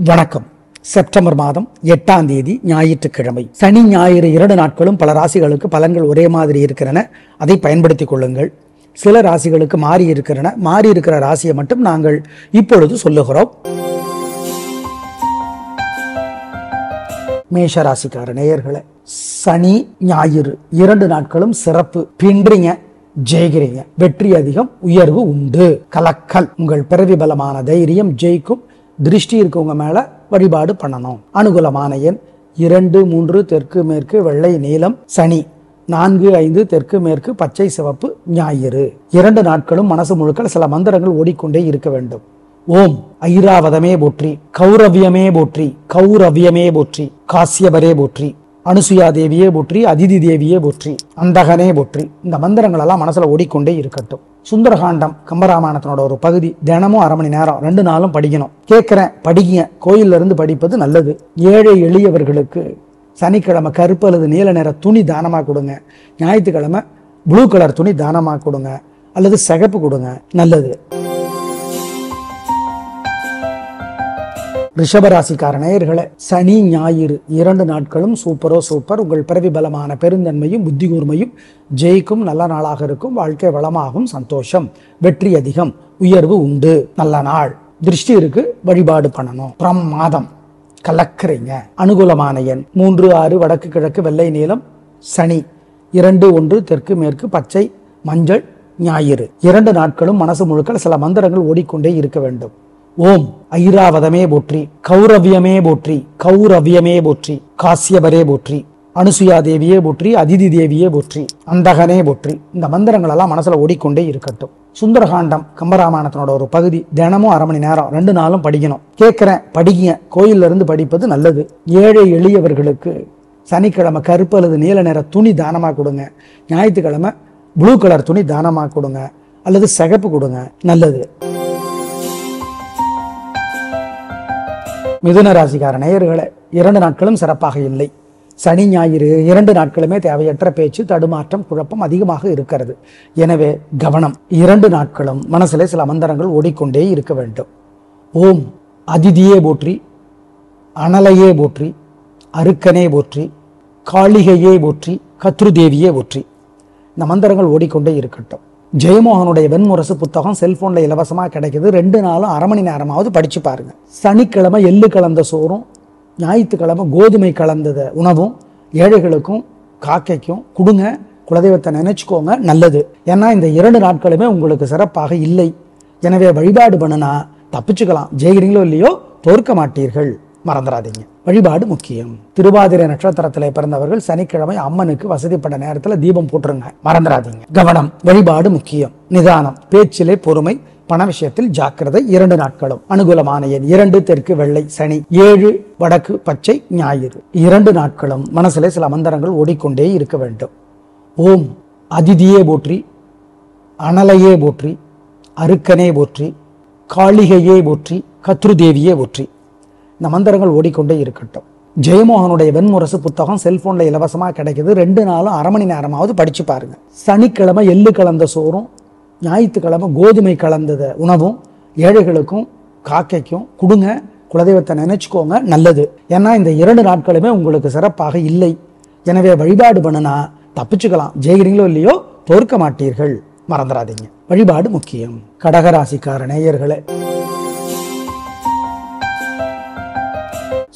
வணக்கம். செப்டம்பர் மாதம் 8ஆம் தேதி ஞாயிற்றுக்கிழமை. சனி ஞாயிறு 2 நாட்களும் பல ராசிகளுக்கு பலன்கள் ஒரே மாதிரி இருக்கிறன. அதை பயன்படுத்திக் கொள்ளுங்கள். சில ராசிகளுக்கு மாறி இருக்கிறன. மாறி இருக்கிற ராசியை மட்டும் நாங்கள் இப்பொழுது சொல்லுகிறோம். மேஷ ராசிக்கார நேயர்களே, சனி ஞாயிறு 2 நாட்களும் சிறப்பு. பின்றீங்க, ஜெயிக்கிறீங்க. வெற்றி அதிகம், உயர்வு உண்டு. கலக்கல். உங்கள் பிறவி பலமான தைரியம் ஜெயிக்கும். திருஷ்டி இருக்கவங்க மேல வழிபாடு பண்ணணும். அனுகூலமான எண் 2, 3 தெற்கு மேற்கு வெள்ளை நீலம். சனி 4, 5 தெற்கு மேற்கு பச்சை சிவப்பு. ஞாயிறு 2 நாட்களும் மனசு முழுக்க சில மந்திரங்கள் ஓடிக்கொண்டே இருக்க வேண்டும். ஓம் ஐராவதமே போற்றி, கௌரவியமே போற்றி, கௌரவியமே போற்றி, காசியபரே போற்றி, அனுசுயா தேவியே போற்றி, அதிதி தேவியே போற்றி, அந்தகனே போற்றி. இந்த மந்திரங்கள் எல்லாம் மனசுல ஓடிக்கொண்டே இருக்கட்டும். சுந்தரகாண்டம் கம்பராமாயணத்தினோட ஒரு பகுதி. தினமும் 1/2 மணி நேரம் 2 நாளும் படிக்கணும். கேட்கிறேன், படிங்க. கோயில்ல இருந்து படிப்பது நல்லது. ஏழை எளியவர்களுக்கு சனிக்கிழமை கருப்பு அல்லது நீல நிற துணி தானமா கொடுங்க. ஞாயிற்றுக்கிழமை ப்ளூ கலர் துணி தானமா கொடுங்க, அல்லது சிகப்பு கொடுங்க. நல்லது. ரிஷபராசிக்கார நேயர்களே, சனி ஞாயிறு 2 நாட்களும் சூப்பரோ சூப்பர். உங்கள் பிறவி பலமான பெருந்தன்மையும் புத்தி கூர்மையும் ஜெயிக்கும். நல்ல நாளாக இருக்கும். வாழ்க்கை வளமாகும். சந்தோஷம். வெற்றி அதிகம், உயர்வு உண்டு. நல்ல நாள். திருஷ்டி இருக்கு, வழிபாடு பண்ணணும். மாதம் கலக்குறீங்க. அனுகூலமான எண் 3, 6 வடக்கு கிழக்கு வெள்ளை நீலம். சனி 2, 1 தெற்கு மேற்கு பச்சை மஞ்சள். ஞாயிறு 2 நாட்களும் மனசு முழுக்க சில மந்திரங்கள் ஓடிக்கொண்டே இருக்க வேண்டும். ஓம் ஐராவதமே போற்றி, கௌரவியமே போற்றி, கௌரவியமே போற்றி, காசியபரே போற்றி, அனுசுயா தேவியே போற்றி, அதிதி தேவியே போற்றி, அந்தகனே போற்றி. இந்த மந்திரங்கள் எல்லாம் மனசுல ஓடிக்கொண்டே இருக்கட்டும். சுந்தரகாண்டம் கம்பராமாயணத்தினோட ஒரு பகுதி. தினமும் 1/2 மணி நேரம் 2 நாளும் படிக்கணும். கேட்கிறேன், படிங்க. கோயில்ல இருந்து படிப்பது நல்லது. ஏழை எளியவர்களுக்கு சனிக்கிழமை கருப்பு அல்லது நீல நிற துணி தானமா கொடுங்க. ஞாயிற்றுக்கிழமை ப்ளூ கலர் துணி தானமா கொடுங்க, அல்லது சிகப்பு கொடுங்க. நல்லது. மிதுன ராசிக்கார நேயர்களே, 2 நாட்களும் சிறப்பாக இல்லை. சனி ஞாயிறு 2 நாட்களுமே தேவையற்ற பேச்சு, தடுமாற்றம், குழப்பம் அதிகமாக இருக்கிறது. எனவே கவனம். 2 நாட்களும் மனசிலே சில மந்திரங்கள் ஓடிக்கொண்டே இருக்க வேண்டும். ஓம் அதிதியே போற்றி, அனலையே போற்றி, அருக்கனே போற்றி, காளிகையே போற்றி, கத்ருதேவியே போற்றி. இந்த மந்திரங்கள் ஓடிக்கொண்டே இருக்கட்டும். ஜெயமோகனுடைய வெண்முரசு புத்தகம் செல்போன்ல இலவசமா கிடைக்குது. 2 நாளும் 1/2 மணி நேரமாவது படிச்சு பாருங்க. சனிக்கிழமை எள்ளு கலந்த சோறும், ஞாயிற்றுக்கிழமை கோதுமை கலந்தத உணவும் ஏழைகளுக்கும் காக்கைக்கும் கொடுங்க. குலதெய்வத்தை நினைச்சுக்கோங்க. நல்லது. ஏன்னா இந்த 2 நாட்களுமே உங்களுக்கு சிறப்பாக இல்லை. எனவே வழிபாடு பண்ணுனா தப்பிச்சுக்கலாம். ஜெயிக்கிறீங்களோ இல்லையோ, தோற்க மாட்டீர்கள். மறந்துடாதீங்க. வழிபாடு முக்கியம். திருவாதிரை நட்சத்திரத்திலே பிறந்தவர்கள் சனிக்கிழமை அம்மனுக்கு வசதிப்பட்ட நேரத்தில் தீபம் போட்டுருங்க. மறந்துடாதீங்க. கவனம். வழிபாடு முக்கியம். நிதானம். பேச்சிலே பொறுமை. பண விஷயத்தில் ஜாக்கிரதை. 2 நாட்களும். அனுகூலமான எண் 2 தெற்கு வெள்ளை. சனி 7 வடக்கு பச்சை. ஞாயிறு 2 நாட்களும் மனசிலே சில மந்திரங்கள் ஓடிக்கொண்டே இருக்க வேண்டும். ஓம் அதிதியே போற்றி, அனலையே போற்றி, அருக்கனே போற்றி, காளிகையே போற்றி, கத்ருதேவியே போற்றி. இந்த மந்திரங்கள் ஓடிக்கொண்டே இருக்கட்டும். ஜெயமோகனுடைய வெண்முரசு புத்தகம் செல்போன்ல இலவசமா கிடைக்குது. 2 நாளும் 1/2 மணி நேரமாவது படிச்சு பாருங்க. சனிக்கிழமை எள்ளு கலந்த சோறும், ஞாயிற்றுக்கிழமை கோதுமை கலந்தத உணவும் ஏழைகளுக்கும் காக்கைக்கும் கொடுங்க. குலதெய்வத்தை நினைச்சுக்கோங்க. நல்லது. ஏன்னா இந்த 2 நாட்களுமே உங்களுக்கு சிறப்பாக இல்லை. எனவே வழிபாடு பண்ணுனா தப்பிச்சுக்கலாம். ஜெயிக்கிறீங்களோ இல்லையோ, தோற்க மாட்டீர்கள். மறந்துடாதீங்க. வழிபாடு முக்கியம். கடகராசிக்கார நேயர்களே,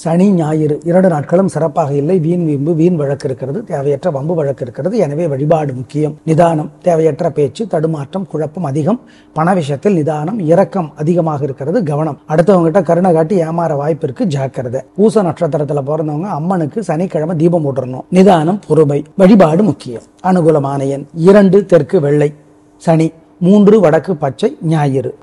சனி ஞாயிறு 2 நாட்களும் சிறப்பாக இல்லை. வீண் வீம்பு, வீண் வழக்கு இருக்கிறது. தேவையற்ற வம்பு வழக்கு இருக்கிறது. எனவே வழிபாடு முக்கியம். நிதானம். தேவையற்ற பேச்சு, தடுமாற்றம், குழப்பம் அதிகம். பண விஷயத்தில் நிதானம். இரக்கம் அதிகமாக இருக்கிறது. கவனம். அடுத்தவங்ககிட்ட கருணை காட்டி ஏமாற வாய்ப்பு இருக்கு. ஜாக்கிரதை. பூச நட்சத்திரத்துல பிறந்தவங்க அம்மனுக்கு சனிக்கிழமை தீபம் போட்டுறணும். நிதானம், பொறுமை. வழிபாடு முக்கியம். அனுகூலமான எண் 2 தெற்கு வெள்ளை. சனி 3 வடக்கு பச்சை. ஞாயிறு.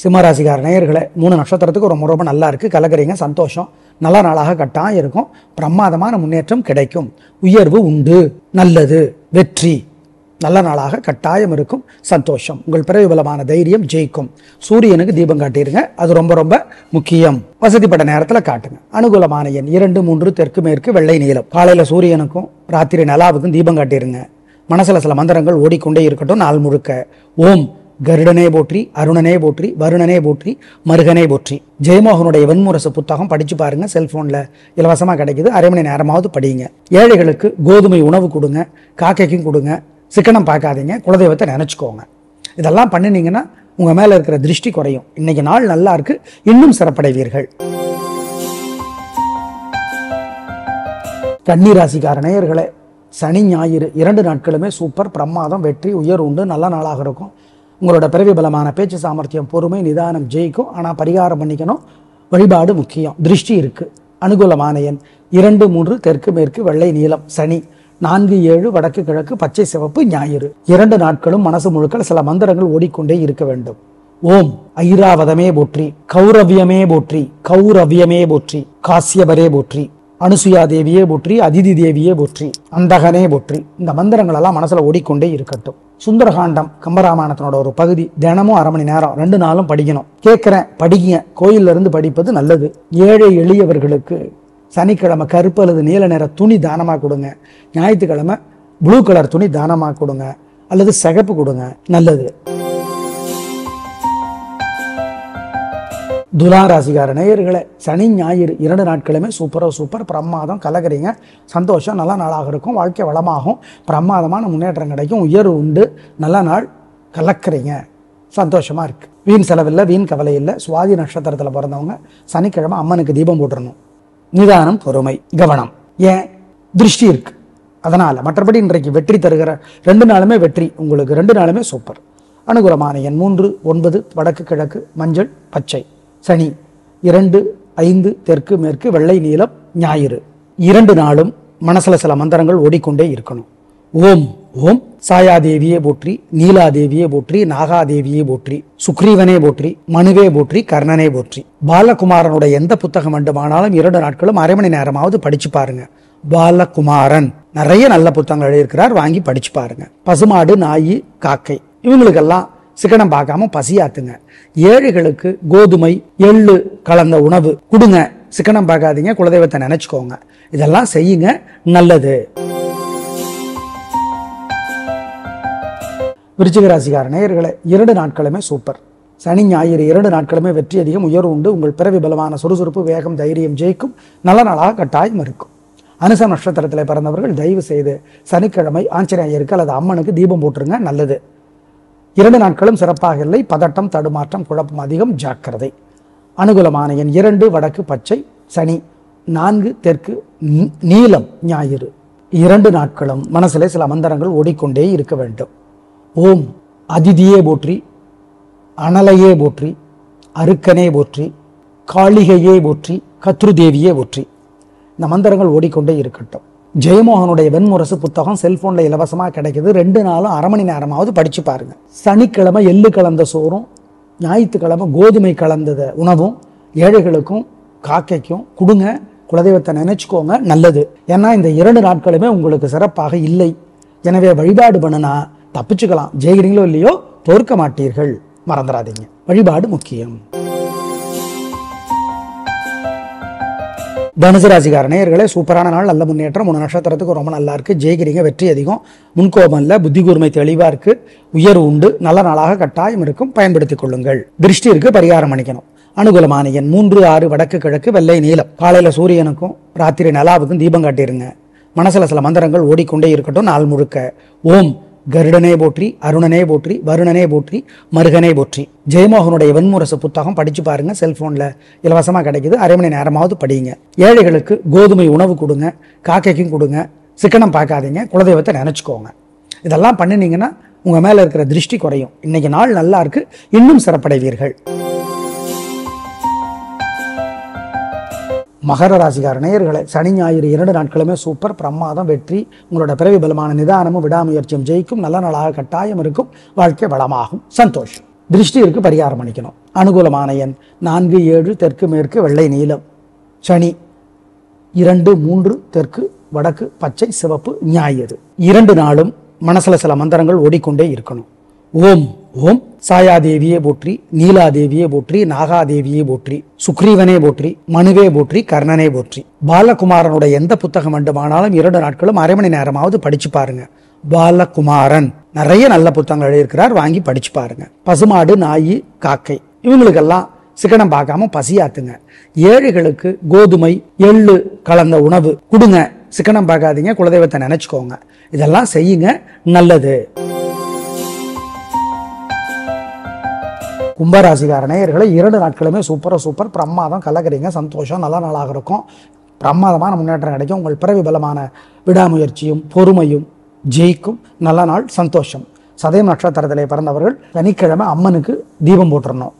சிம்மராசிக்கார நேயர்களே, 3 நட்சத்திரத்துக்கு ரொம்ப நல்லா இருக்கு. கலக்கிறீங்க. சந்தோஷம். நல்ல நாளாக கட்டாயம் இருக்கும். பிரமாதமான முன்னேற்றம் கிடைக்கும். உயர்வு உண்டு. நல்லது. வெற்றி. நல்ல நாளாக கட்டாயம் இருக்கும். சந்தோஷம். உங்கள் பிறவி பலமான தைரியம் ஜெயிக்கும். சூரியனுக்கு தீபம் காட்டிருங்க. அது ரொம்ப முக்கியம். வசதிப்பட்ட நேரத்தில் காட்டுங்க. அனுகூலமான எண் 2, 3 தெற்கு மேற்கு வெள்ளை நீலம். காலையில சூரியனுக்கும் ராத்திரி நிலாவுக்கும் தீபம் காட்டிருங்க. மனசுல சில மந்திரங்கள் ஓடிக்கொண்டே இருக்கட்டும். நாள் முழுக்க. ஓம் கருடனே போற்றி, அருணனே போற்றி, வருணனே போற்றி, மருகனே போற்றி. ஜெயமோகனுடைய வெண்முரசு புத்தகம் படிச்சு பாருங்க, செல்போன்ல இலவசமா கிடைக்குது. அரை மணி நேரமாவது படிங்க. ஏழைகளுக்கு கோதுமை உணவு கொடுங்க, காக்கைக்கும் கொடுங்க. சிக்கனம் பார்க்காதீங்க, குலதெய்வத்தை நினைச்சுக்கோங்க. இதெல்லாம் பண்ணினீங்கன்னா உங்க மேல இருக்கிற திருஷ்டி குறையும். இன்னைக்கு நாள் நல்லா இருக்கு, இன்னும் சிறப்படைவீர்கள். கன்னி ராசிக்கார நேயர்களே, சனி ஞாயிறு 2 நாட்களுமே சூப்பர், பிரமாதம், வெற்றி, உயர் உண்டு, நல்ல நாளாக இருக்கும். உங்களோட பிறவி பலமான பேச்சு சாமர்த்தியம், பொறுமை, நிதானம் ஜெயிக்கும். ஆனால் பரிகாரம் பண்ணிக்கணும், வழிபாடு முக்கியம். திருஷ்டி இருக்கு. அனுகூலமான எண் 2, 3, தெற்கு மேற்கு, வெள்ளை நீலம். சனி 4, 7, வடக்கு கிழக்கு, பச்சை சிவப்பு. ஞாயிறு 2 நாட்களும் மனசு முழுக்க சில மந்திரங்கள் ஓடிக்கொண்டே இருக்க வேண்டும். ஓம் ஐராவதமே போற்றி, கௌரவியமே போற்றி, கௌரவியமே போற்றி, காசியபரே போற்றி, அனுசுயா தேவியே போற்றி, அதிதி தேவியே போற்றி, அந்தகனே போற்றி. இந்த மந்திரங்கள் எல்லாம் மனசுல ஓடிக்கொண்டே இருக்கட்டும். சுந்தரகாண்டம் கம்பராமாயணத்தினோட ஒரு பகுதி, தினமும் அரை மணி நேரம் 2 நாளும் படிக்கணும். கேட்கிறேன், படிங்க. கோயில்ல இருந்து படிப்பது நல்லது. ஏழை எளியவர்களுக்கு சனிக்கிழமை கருப்பு அல்லது நீல நிற துணி தானமா கொடுங்க. ஞாயிற்றுக்கிழமை ப்ளூ கலர் துணி தானமா கொடுங்க, அல்லது சிகப்பு கொடுங்க, நல்லது. துலா ராசிக்கார நேயர்களே, சனி ஞாயிறு 2 நாட்களுமே சூப்பர், பிரமாதம், கலக்கிறீங்க. சந்தோஷம், நல்ல நாளாக இருக்கும். வாழ்க்கை வளமாகும், பிரமாதமான முன்னேற்றம் கிடைக்கும், உயர்வு உண்டு. நல்ல நாள், கலக்கிறீங்க, சந்தோஷமா இருக்கு. வீண் செலவில்லை, வீண் கவலை இல்லை. சுவாதி நட்சத்திரத்தில் பிறந்தவங்க சனிக்கிழமை அம்மனுக்கு தீபம் போட்டுறணும். நிதானம், பொறுமை, கவனம். ஏன்? திருஷ்டி இருக்கு, அதனால. மற்றபடி இன்றைக்கு வெற்றி தருகிற 2 நாளுமே வெற்றி உங்களுக்கு. 2 நாளுமே சூப்பர். அனுகூலமான எண் 3, 9, வடக்கு கிழக்கு, மஞ்சள், பச்சை. சனி 2, 5, தெற்கு மேற்கு, வெள்ளை நீலம். ஞாயிறு 2 நாளும் மனசுல சில மந்திரங்கள் ஓடிக்கொண்டே இருக்கணும். ஓம் ஓம் சாயாதேவியே போற்றி, நீலாதேவியே போற்றி, நாகாதேவியே போற்றி, சுக்ரீவனே போற்றி, மனுவே போற்றி, கர்ணனே போற்றி. பாலகுமாரனுடைய எந்த புத்தகம் வேண்டுமானாலும் 2 நாட்களும் அரை மணி நேரமாவது படிச்சு பாருங்க. பாலகுமாரன் நிறைய நல்ல புத்தகங்கள் எழுதியிருக்கிறார், வாங்கி படிச்சு பாருங்க. பசுமாடு, நாய், காக்கை இவங்களுக்கெல்லாம் சிக்கனம் பார்க்காம பசியாத்துங்க. ஏழைகளுக்கு கோதுமை, எள்ளு கலந்த உணவு கொடுங்க. சிக்கனம் பார்க்காதீங்க, குலதெய்வத்தை நினைச்சுக்கோங்க. இதெல்லாம் செய்யுங்க, நல்லது. விருச்சிக ராசிக்கார நேயர்களே, 2 நாட்களுமே சூப்பர். சனி ஞாயிறு 2 நாட்களுமே வெற்றி அதிகம், உயர்வு உண்டு. உங்கள் பிறவி பலமான சுறுசுறுப்பு, வேகம், தைரியம் ஜெயிக்கும். நல்ல நாளாக கட்டாயம் இருக்கும். அனுச நட்சத்திரத்தில் பிறந்தவர்கள் தயவு செய்து சனிக்கிழமை ஆஞ்சநேயருக்கு அல்லது அம்மனுக்கு தீபம் போட்டுருங்க, நல்லது. 2 நாட்களும் சிறப்பாக இல்லை. பதட்டம், தடுமாற்றம், குழப்பம் அதிகம், ஜாக்கிரதை. அனுகூலமான எண் 2, வடக்கு பச்சை. சனி 4, தெற்கு நீலம். ஞாயிறு 2 நாட்களும் மனசிலே சில மந்திரங்கள் ஓடிக்கொண்டே இருக்க வேண்டும். ஓம் அதிதியே போற்றி, அனலையே போற்றி, அருக்கனே போற்றி, காளிகையே போற்றி, கத்ருதேவியே போற்றி. இந்த மந்திரங்கள் ஓடிக்கொண்டே இருக்கட்டும். ஜெயமோகனுடைய வெண்முரசு புத்தகம் செல்போன்ல இலவசமாக கிடைக்குது. 2 நாளும் அரை மணி நேரமாவது படிச்சு பாருங்க. சனிக்கிழமை எள்ளு கலந்த சோறும், ஞாயிற்றுக்கிழமை கோதுமை கலந்தத உணவும் ஏழைகளுக்கும் காக்கைக்கும் கொடுங்க. குலதெய்வத்தை நினைச்சுக்கோங்க, நல்லது. ஏன்னா இந்த 2 நாட்களுமே உங்களுக்கு சிறப்பாக இல்லை. எனவே வழிபாடு பண்ணுனா தப்பிச்சுக்கலாம். ஜெயிக்கிறீங்களோ இல்லையோ, தோற்க மாட்டீர்கள், மறந்துடாதீங்க. வழிபாடு முக்கியம். தனுசு ராசிக்கார நேயர்களே, சூப்பரான நாள், நல்ல முன்னேற்றம். 3 நட்சத்திரத்துக்கு ரொம்ப நல்லா இருக்கு. ஜெயிக்கிறீங்க, வெற்றி அதிகம். முன்கோபம் இல்லை, புத்தி கூர்மை தெளிவா இருக்கு. உயர்வு உண்டு. நல்ல நாளாக கட்டாயம் இருக்கும், பயன்படுத்திக் கொள்ளுங்கள். திருஷ்டி இருக்கு, பரிகாரம் பண்ணிக்கணும். அனுகூலமான எண் 3, 6, வடக்கு கிழக்கு, வெள்ளை நீலம். காலையில சூரியனுக்கும் ராத்திரி நிலாவுக்கும் தீபம் காட்டிருங்க. மனசுல சில மந்திரங்கள் ஓடிக்கொண்டே இருக்கட்டும் நாள் முழுக்க. ஓம் கருடனே போற்றி, அருணனே போற்றி, வருணனே போற்றி, மருகனே போற்றி. ஜெயமோகனுடைய வெண்முரசு புத்தகம் படிச்சு பாருங்க, செல்போன்ல இலவசமா கிடைக்குது. அரை மணி நேரமாவது படிங்க. ஏழைகளுக்கு கோதுமை உணவு கொடுங்க, காக்கைக்கும் கொடுங்க. சிக்கனம் பார்க்காதீங்க, குலதெய்வத்தை நினைச்சுக்கோங்க. இதெல்லாம் பண்ணினீங்கன்னா உங்க மேல இருக்கிற திருஷ்டி குறையும். இன்னைக்கு நாள் நல்லா இருக்கு, இன்னும் சிறப்படைவீர்கள். மகர ராசிக்கார நேயர்களே, சனி ஞாயிறு 2 நாட்களுமே சூப்பர், பிரமாதம், வெற்றி. உங்களோட பிறவி பலமான நிதானமும் விடாமுயற்சியும் ஜெயிக்கும். நல்ல நாளாக கட்டாயம் இருக்கும். வாழ்க்கை வளமாகும், சந்தோஷம். திருஷ்டி இருக்கு, பரிகாரம் பண்ணிக்கணும். அனுகூலமான எண் 4, 7, தெற்கு மேற்கு, வெள்ளை நீலம். சனி 2, 3, தெற்கு வடக்கு பச்சை சிவப்பு. ஞாயிறு 2 நாளும் மனசுல சில மந்திரங்கள் ஓடிக்கொண்டே இருக்கணும். ஓம் ஓம் சாயாதேவியே போற்றி, நீலாதேவியே போற்றி, நாகாதேவியே போற்றி, சுக்ரீவனே போற்றி, மனுவே போற்றி, கர்ணனே போற்றி. பாலகுமாரனுடைய எந்த புத்தகம் வேண்டுமானாலும் 2 நாட்களும் அரை மணி நேரமாவது படிச்சு பாருங்க. பாலகுமாரன் நிறைய நல்ல புத்தகங்கள் எழுதியிருக்கிறார், வாங்கி படிச்சு பாருங்க. பசுமாடு, நாய், காக்கை இவங்களுக்கெல்லாம் சிக்கனம் பார்க்காம பசியாத்துங்க. ஏழைகளுக்கு கோதுமை, எள்ளு கலந்த உணவு கொடுங்க. சிக்கனம் பார்க்காதீங்க, குலதெய்வத்தை நினைச்சுக்கோங்க. இதெல்லாம் செய்யுங்க, நல்லது. கும்பராசிக்கார நேயர்களை 2 நாட்களுமே சூப்பர் பிரமாதம், கலக்கிறீங்க, சந்தோஷம், நல்ல நாளாக இருக்கும். பிரமாதமான முன்னேற்றம் கிடைக்கும். உங்கள் பிறவி பலமான விடாமுயற்சியும் பொறுமையும் ஜெயிக்கும். நல்ல நாள், சந்தோஷம். சதயம் நட்சத்திரத்திலே பிறந்தவர்கள் சனிக்கிழமை அம்மனுக்கு தீபம் போட்டுறணும்.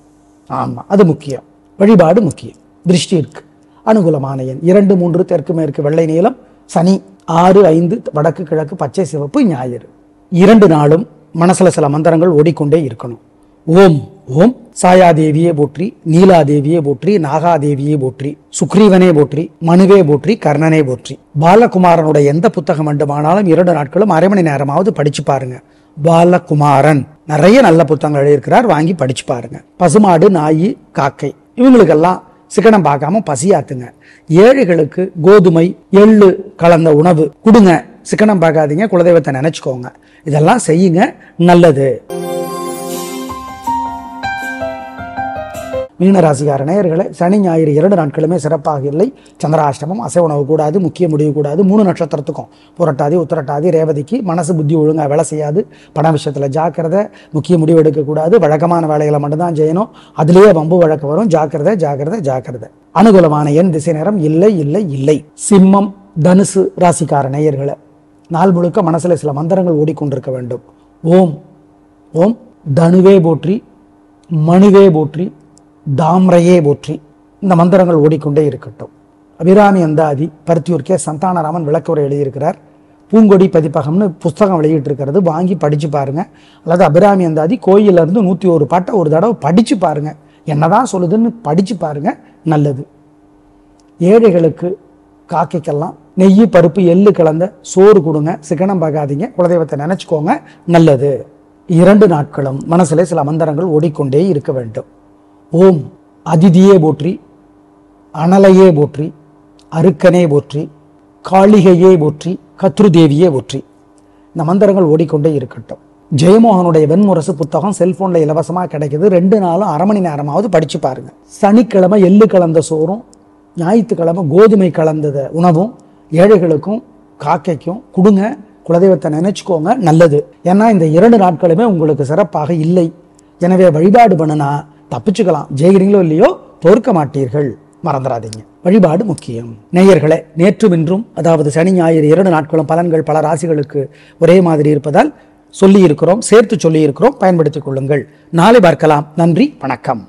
ஆமாம், அது முக்கியம். வழிபாடு முக்கியம். திருஷ்டி இருக்கு. அனுகூலமான எண் 2, 3, தெற்கு மேற்கு வெள்ளை நீலம். சனி 6, 5 வடக்கு கிழக்கு பச்சை சிவப்பு. ஞாயிறு 2 நாளும் மனசுல சில மந்திரங்கள் ஓடிக்கொண்டே இருக்கணும். ஓம் ஓம் சாயாதேவியே போற்றி, நீலாதேவியே போற்றி, நாகாதேவியே போற்றி, சுக்ரீவனே போற்றி, மனுவே போற்றி, கர்ணனே போற்றி. பாலகுமாரனுடைய எந்த புத்தகம் வேண்டுமானாலும் 2 நாட்களும் அரை மணி நேரமாவது படிச்சு பாருங்க. பாலகுமாரன் நிறைய நல்ல புத்தகங்கள் எழுதியிருக்கிறார், வாங்கி படிச்சு பாருங்க. பசுமாடு, நாய், காக்கை இவங்களுக்கெல்லாம் சிக்கனம் பார்க்காம பசியாத்துங்க. ஏழைகளுக்கு கோதுமை, எள்ளு கலந்த உணவு கொடுங்க. சிக்கனம் பார்க்காதீங்க, குலதெய்வத்தை நினைச்சுக்கோங்க. இதெல்லாம் செய்யுங்க, நல்லது. மீனராசிக்கார நேயர்களே, சனி ஞாயிறு 2 நாட்களுமே சிறப்பாக இல்லை. சந்திராஷ்டமம், அசைவ உணவு கூடாது, முக்கிய முடிவு கூடாது. 3 நட்சத்திரத்துக்கும் புரட்டாதி, உத்திரட்டாதி, ரேவதிக்கு மனசு புத்தி ஒழுங்காக வேலை செய்யாது. பண விஷயத்தில் ஜாக்கிரதை, முக்கிய முடிவு எடுக்கக்கூடாது. வழக்கமான வேலைகளை மட்டும்தான் செய்யணும். அதுலேயே வம்பு வழக்கு வரும். ஜாக்கிரதை ஜாக்கிரதை ஜாக்கிரதை. அனுகூலமான எண், திசை, நேரம் இல்லை இல்லை இல்லை. சிம்மம், தனுசு ராசிக்கார நேயர்களை நாள் முழுக்க மனசுல சில மந்திரங்கள் ஓடிக்கொண்டிருக்க வேண்டும். ஓம் ஓம் தனுவே போற்றி, மனுவே போற்றி, தாம்ரையே போற்றி. இந்த மந்திரங்கள் ஓடிக்கொண்டே இருக்கட்டும். அபிராமி அந்தாதி பருத்தியூர் கே சந்தானராமன் விளக்குரை எழுதியிருக்கிறார். பூங்கொடி பதிப்பகம்னு புஸ்தகம் வெளியிட்டு இருக்கிறது, வாங்கி படிச்சு பாருங்க. அல்லது அபிராமி அந்தாதி கோயில இருந்து 101 பாட்டை ஒரு தடவை படிச்சு பாருங்க. என்னதான் சொல்லுதுன்னு படிச்சு பாருங்க, நல்லது. ஏழைகளுக்கு காக்கைக்கெல்லாம் நெய், பருப்பு, எள்ளு கலந்த சோறு கொடுங்க. சிக்கனம் பார்க்காதீங்க, குலதெய்வத்தை நினைச்சுக்கோங்க, நல்லது. 2 நாட்களும் மனசுல சில மந்திரங்கள் ஓடிக்கொண்டே இருக்க வேண்டும். ஓம் அதிதியே போற்றி, அனலையே போற்றி, அருக்கனே போற்றி, காளிகையே போற்றி, கத்ருதேவியே போற்றி. இந்த மந்திரங்கள் ஓடிக்கொண்டே இருக்கட்டும். ஜெயமோகனுடைய வெண்முரசு புத்தகம் செல்போன்ல இலவசமாக கிடைக்குது. 2 நாளும் அரை மணி நேரமாவது படிச்சு பாருங்க. சனிக்கிழமை எள்ளு கலந்த சோறும், ஞாயிற்றுக்கிழமை கோதுமை கலந்த உணவும் ஏழைகளுக்கும் காக்கைக்கும் கொடுங்க. குலதெய்வத்தை நினைச்சுக்கோங்க, நல்லது. ஏன்னா இந்த 2 நாட்களுமே உங்களுக்கு சிறப்பாக இல்லை. எனவே வழிபாடு பண்ணுனா தப்பிச்சுக்கலாம். ஜெயிக்கிறீங்களோ இல்லையோ, தோற்க மாட்டீர்கள், மறந்துடாதீங்க. வழிபாடு முக்கியம். நேயர்களே, நேற்றும் இன்றும் அதாவது சனி ஞாயிறு 2 நாட்களும் பலன்கள் பல ராசிகளுக்கு ஒரே மாதிரி இருப்பதால் சொல்லி இருக்கிறோம், சேர்த்து சொல்லி இருக்கிறோம். பயன்படுத்திக் கொள்ளுங்கள். நாளை பார்க்கலாம். நன்றி, வணக்கம்.